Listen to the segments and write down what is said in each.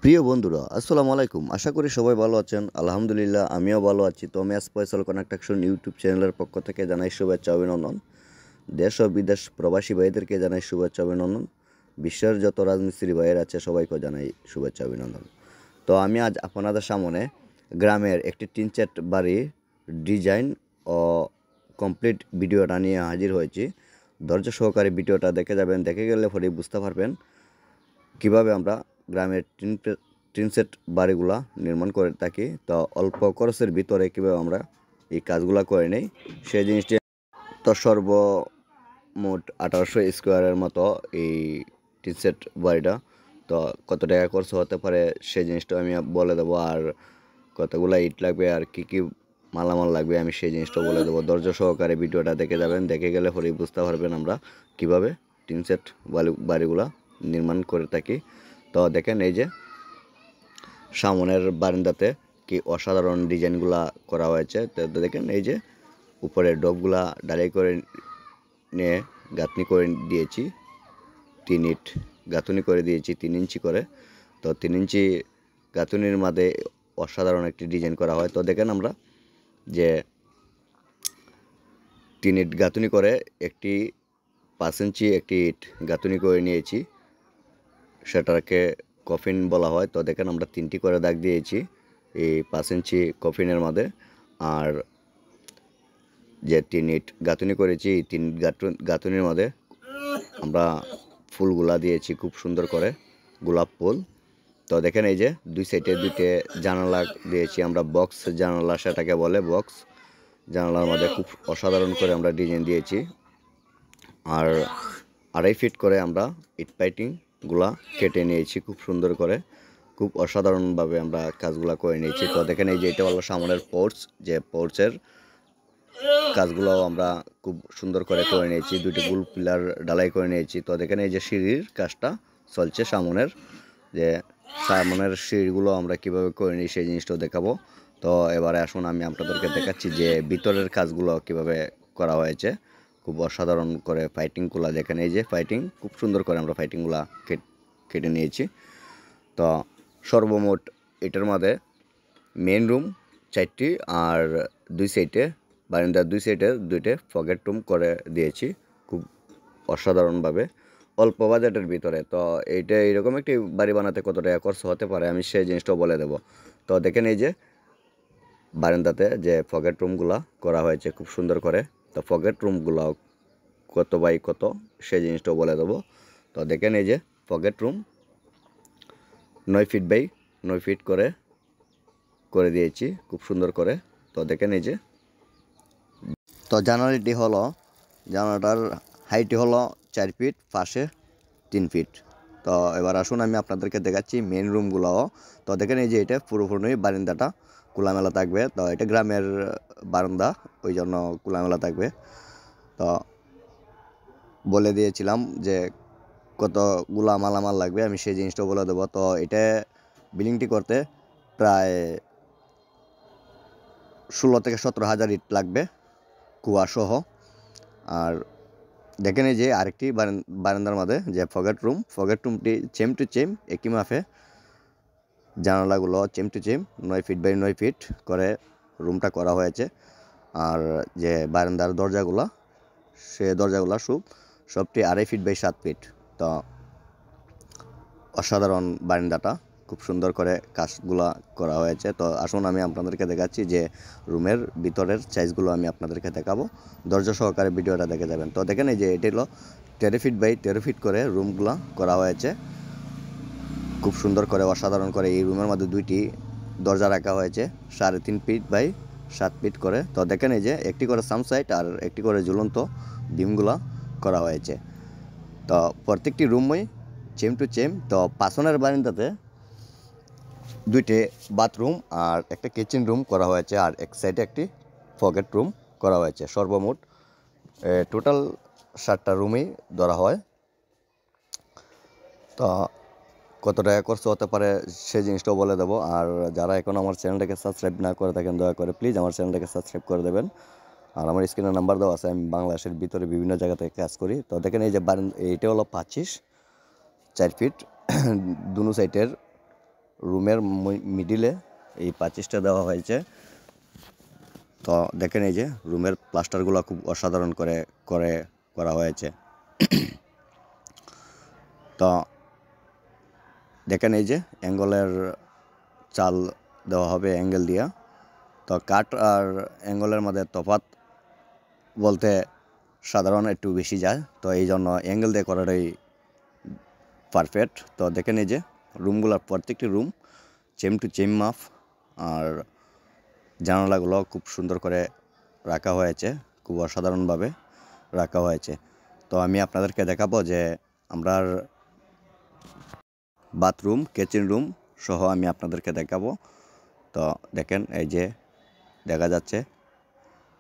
প্রিয় বন্ধুরা, আসসালামু আলাইকুম। আশা করি সবাই ভালো আছেন। আলহামদুলিল্লাহ আমিও ভালো আছি। তো আমি ফয়সাল কনস্ট্রাকশন ইউটিউব চ্যানেলের পক্ষ থেকে জানাই শুভেচ্ছা অভিনন্দন। দেশ ও বিদেশ প্রবাসী ভাইদেরকে জানাই শুভেচ্ছা অভিনন্দন। বিশ্বের যত রাজমিস্ত্রি ভাইয়ের আছে সবাইকে জানাই শুভেচ্ছা অভিনন্দন। তো আমি আজ আপনাদের সামনে গ্রামের একটি টিন শেড বাড়ির ডিজাইন ও কমপ্লিট ভিডিওটা নিয়ে হাজির হয়েছি। ধৈর্য সহকারে ভিডিওটা দেখে যাবেন, দেখে গেলে পরেই বুঝতে পারবেন কীভাবে আমরা গ্রামের টিন শেড বাড়িগুলা নির্মাণ করে থাকি। তো অল্প খরচের ভিতরে কীভাবে আমরা এই কাজগুলো করে নিই সেই জিনিসটি। তো সর্বমোট 1800 স্কোয়ারের মতো এই টিন শেড বাড়িটা। তো কত টাকা খরচ হতে পারে সেই জিনিসটা আমি বলে দেবো, আর কতগুলো ইট লাগবে আর কী কী মালামাল লাগবে আমি সেই জিনিসটা বলে দেবো। ধৈর্য সহকারে ভিডিওটা দেখে যাবেন, দেখে গেলে পরেই বুঝতে পারবেন আমরা কীভাবে টিন শেড বাড়িগুলা নির্মাণ করে থাকি। তো দেখেন এই যে সামনের বারান্দাতে কি অসাধারণ ডিজাইনগুলা করা হয়েছে। তো দেখেন এই যে উপরে ডবগুলা ডালাই করে নিয়ে গাঁথনি করে দিয়েছি, 3 ইট গাঁথনি করে দিয়েছি 3 ইঞ্চি করে। তো 3 ইঞ্চি গাঁথনির মাঝে অসাধারণ একটি ডিজাইন করা হয়। তো দেখেন আমরা যে 3 ইট গাঁথনি করে একটি 5 ইঞ্চি একটি ইট গাঁথনি করে নিয়েছি, সেটাকে কফিন বলা হয়। তো দেখেন আমরা 3টি করে দাগ দিয়েছি এই 5 ইঞ্চি কফিনের মধ্যে। আর যে 3 ইট গাঁথনি করেছি এই 3 গাঁথনির মধ্যে আমরা ফুলগুলা দিয়েছি খুব সুন্দর করে, গোলাপ ফুল। তো দেখেন এই যে দুই সাইডে 2টে জানালা দিয়েছি আমরা, বক্স জানালা সেটাকে বলে। বক্স জানালার মধ্যে খুব অসাধারণ করে আমরা ডিজাইন দিয়েছি। আর 2.5 ফিট করে আমরা ইট পাইটিংগুলা কেটে নিয়েছি খুব সুন্দর করে, খুব অসাধারণভাবে আমরা কাজগুলো করে নিয়েছি। তো দেখেন এই যে এটা হলো সামনের পোর্চ, যে পোর্চের কাজগুলোও আমরা খুব সুন্দর করে নিয়েছি, 2টি গুল পিলার ঢালাই করে নিয়েছি। তো দেখেন এই যে সিঁড়ির কাজটা চলছে সামনের, যে সামনের সিঁড়িগুলো আমরা কীভাবে করে নিই সেই জিনিসটাও দেখাবো। তো এবারে আসুন আমি আপনাদেরকে দেখাচ্ছি যে ভিতরের কাজগুলো কীভাবে করা হয়েছে। খুব অসাধারণ করে ফাইটিংগুলো দেখেন, এই যে ফাইটিং খুব সুন্দর করে আমরা ফাইটিংগুলো কেটে নিয়েছি। তো সর্বমোট এটার মধ্যে মেন রুম 4টি আর 2 সাইডে বারান্দার 2 সাইডে 2টে পকেট রুম করে দিয়েছি খুব অসাধারণভাবে অল্প বাজেটের ভিতরে। তো এইটা এইরকম একটি বাড়ি বানাতে কত টাকা খরচ হতে পারে আমি সেই জিনিসটাও বলে দেব। তো দেখেন এই যে বারান্দাতে যে পকেট রুমগুলো করা হয়েছে খুব সুন্দর করে। তো পকেট রুমগুলো কত বাই কত সেই জিনিসটাও বলে দেবো। তো দেখেন এই যে pocket room 9 feet by 9 feet করে দিয়েছি খুব সুন্দর করে। তো দেখেন এই যে, তো জানালাটি হলো, জানালাটার হাইটটি হলো 4 ফিট, পাশে 3 ফিট। তো এবার আসুন আমি আপনাদেরকে দেখাচ্ছি মেন রুমগুলোও। তো দেখেন এই যে এটা পুরোপুরি বারান্দাটা খোলামেলা থাকবে। তো এটা গ্রামের বারান্দা, ওই জন্য খোলামেলা থাকবে। তো বলে দিয়েছিলাম যে কতগুলা মালামাল লাগবে আমি সেই জিনিসটাও বলে দেবো। তো এটা বিল্ডিংটি করতে প্রায় 16 থেকে 17 হাজার ইট লাগবে কুয়াসহ। আর দেখেন এই যে আরেকটি বারান্দার মধ্যে যে পকেট রুমটি চেম টু চেম একই মাপে, জানালাগুলো same to same 9 feet by 9 feet করে রুমটা করা হয়েছে। আর যে বারান্দার দরজাগুলো, সে দরজাগুলো সবটি 2.5 ফিট বাই 7 ফিট। তো অসাধারণ বারান্দাটা খুব সুন্দর করে কাজগুলো করা হয়েছে। তো আসুন আমি আপনাদেরকে দেখাচ্ছি যে রুমের ভিতরের সাইজগুলো আমি আপনাদেরকে দেখাবো, ধৈর্য সহকারে ভিডিওটা দেখে যাবেন। তো দেখেন এই যে এটি হলো 13 ফিট বাই 13 ফিট করে রুমগুলো করা হয়েছে খুব সুন্দর করে, অসাধারণ করে। এই রুমের মধ্যে 2টি দরজা রাখা হয়েছে 3.5 ফিট বাই 7 ফিট করে। তো দেখেন এই যে একটি করে সামসাইড আর একটি করে ঝুলন্ত ডিমগুলো করা হয়েছে। তো প্রত্যেকটি রুমই চেম টু চেম। তো পাশনের বারান্দাতে 2টে বাথরুম আর একটা কিচেন রুম করা হয়েছে, আর এক সাইডে একটি পকেট রুম করা হয়েছে। সর্বমোট টোটাল 7টা রুমই ধরা হয়। তো কত টাকা খরচ হতে পারে সেই জিনিসটাও বলে দেবো। আর যারা এখন আমার চ্যানেলটাকে সাবস্ক্রাইব না করে থাকেন দয়া করে প্লিজ আমার চ্যানেলটাকে সাবস্ক্রাইব করে দেবেন। আর আমার স্ক্রিনে নাম্বার দেওয়া আছে, আমি বাংলাদেশের ভিতরে বিভিন্ন জায়গা থেকে কাজ করি। তো দেখেন এই যে এইটা হলো 25 4 ফিট দুনো সাইডের রুমের মিডিলে এই পাঁচিশটা দেওয়া হয়েছে। তো দেখেন এই যে রুমের প্লাস্টারগুলো খুব অসাধারণ করে করে করা হয়েছে। তো দেখেন এই যে অ্যাঙ্গেলের চাল দেওয়া হবে অ্যাঙ্গেল দিয়া। তো কাঠ আর অ্যাঙ্গেলের মধ্যে তফাৎ বলতে সাধারণ একটু বেশি যায়, তো এই জন্য অ্যাঙ্গেল দিয়ে করাটাই পারফেক্ট। তো দেখেন এই যে রুমগুলোর প্রত্যেকটি রুম চেম টু চেম মাপ, আর জানালাগুলো খুব সুন্দর করে রাখা হয়েছে, খুব অসাধারণভাবে রাখা হয়েছে। তো আমি আপনাদেরকে দেখাবো যে আমরা বাথরুম কিচেন রুম সহ আমি আপনাদেরকে দেখাবো। তো দেখেন এই যে দেখা যাচ্ছে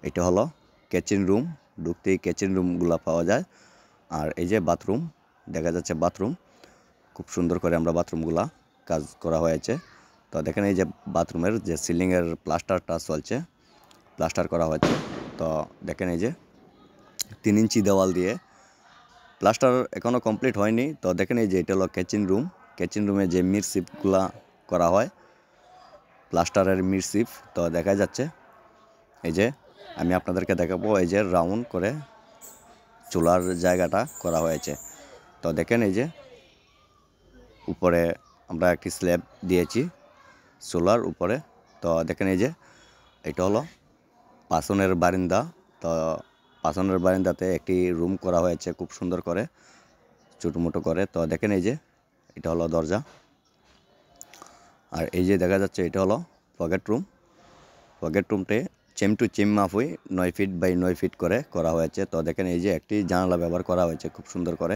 এটা হলো কিচেন রুম, ঢুকতেই কিচেন রুমগুলো পাওয়া যায়। আর এই যে বাথরুম দেখা যাচ্ছে, বাথরুম খুব সুন্দর করে আমরা বাথরুমগুলা কাজ করা হয়েছে। তো দেখেন এই যে বাথরুমের যে সিলিংয়ের প্লাস্টারটা চলছে, প্লাস্টার করা হয়েছে। তো দেখেন এই যে 3 ইঞ্চি দেওয়াল দিয়ে প্লাস্টার এখনও কমপ্লিট হয়নি। তো দেখেন এই যে এটা হলো কিচেন রুম, কিচেন রুমে যে মিরসিপগুলা করা হয়, প্লাস্টারের মিরসিপ। তো দেখা যাচ্ছে এই যে আমি আপনাদেরকে দেখাবো এই যে রাউন্ড করে চুলার জায়গাটা করা হয়েছে। তো দেখেন এই যে উপরে আমরা একটি স্ল্যাব দিয়েছি চুলার উপরে। তো দেখেন এই যে এটা হলো পাছনের বারিন্দা। তো পাছনের বারিন্দাতে একটি রুম করা হয়েছে খুব সুন্দর করে, ছোটো মোটো করে। তো দেখেন এই যে এটা হলো দরজা, আর এই যে দেখা যাচ্ছে এটা হলো পকেট রুম। পকেট রুমটি চেম টু চেম মাপই 9 ফিট বাই 9 ফিট করে করা হয়েছে। তো দেখেন এই যে একটি জানালা ব্যবহার করা হয়েছে খুব সুন্দর করে।